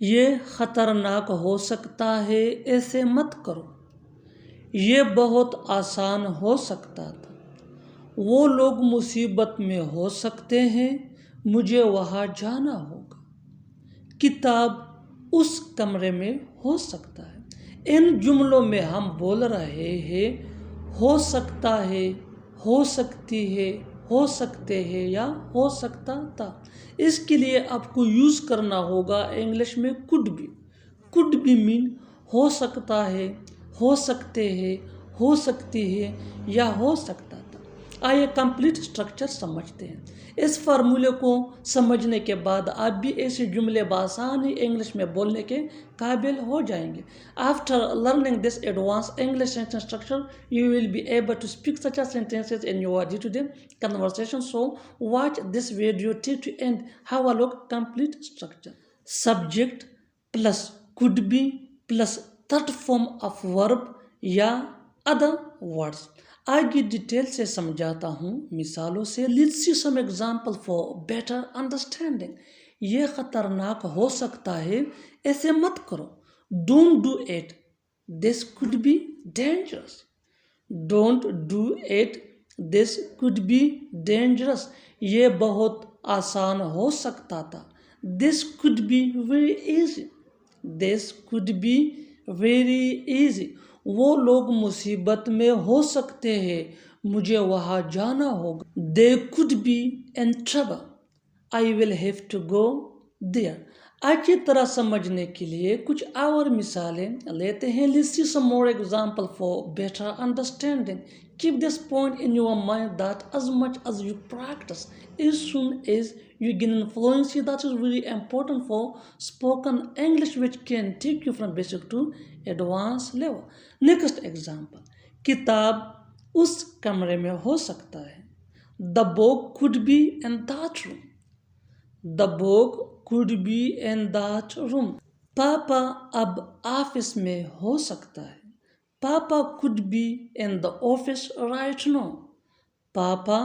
ये ख़तरनाक हो सकता है, ऐसे मत करो। ये बहुत आसान हो सकता था। वो लोग मुसीबत में हो सकते हैं, मुझे वहाँ जाना होगा। किताब उस कमरे में हो सकता है। इन जुमलों में हम बोल रहे हैं हो सकता है, हो सकती है, हो सकते हैं या हो सकता था। इसके लिए आपको यूज़ करना होगा इंग्लिश में could be. Could be mean हो सकता है, हो सकते हैं, हो सकती है या हो सकता था। आइए कंप्लीट स्ट्रक्चर समझते हैं। इस फार्मूले को समझने के बाद आप भी ऐसे जुमले बासानी इंग्लिश में बोलने के काबिल हो जाएंगे। After learning this advance English sentence structure you will be able to speak such as sentences in your day-to-day conversation. So watch this video till to end. Have a look complete structure. Subject plus could be plus third form of verb या other words. आगे detail से समझाता हूँ मिसालों से। Let's see some example for better understanding. ये खतरनाक हो सकता है, ऐसे मत करो। Don't do it. This could be dangerous. Don't do it. This could be dangerous. ये बहुत आसान हो सकता था। This could be very easy. This could be very easy. वो लोग मुसीबत में हो सकते हैं, मुझे वहाँ जाना होगा। They could be in trouble. I will have to go there. अच्छी तरह समझने के लिए कुछ और मिसालें लेते हैं। Let's see some more example for better understanding. Keep this point in your mind that as much as you practice, as soon as you gain fluency, that is really important for spoken English, which can take you from basic to advanced level. Next example. किताब उस कमरे में हो सकता है। The book could be in that room. The book could be in that room. पापा अब office में हो सकता है। पापा could be in the office right now. पापा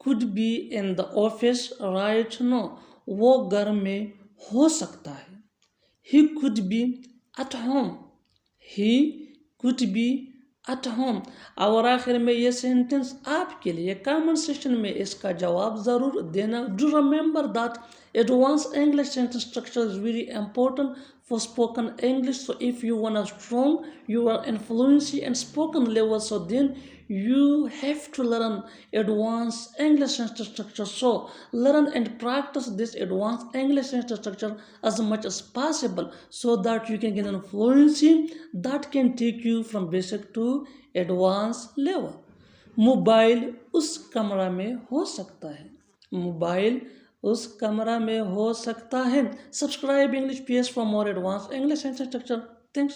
could be in the office right now. वो घर में हो सकता है। He could be at home. He could be at home. और आखिर में ये सेंटेंस आपके लिए कमेंट सेक्शन में इसका जवाब ज़रूर देना। Do remember that advanced English sentence structure is very important for spoken English. So if you want to strong your fluency and spoken level, so then you have to learn advanced English sentence structure. So learn and practice this advanced English sentence structure as much as possible, so that you can get fluency that can take you from basic to advanced level. Mobile उस कमरा में हो सकता है। Mobile उस कमरा में हो सकता है। Subscribe English PS for more advanced English sentence structure. Thanks.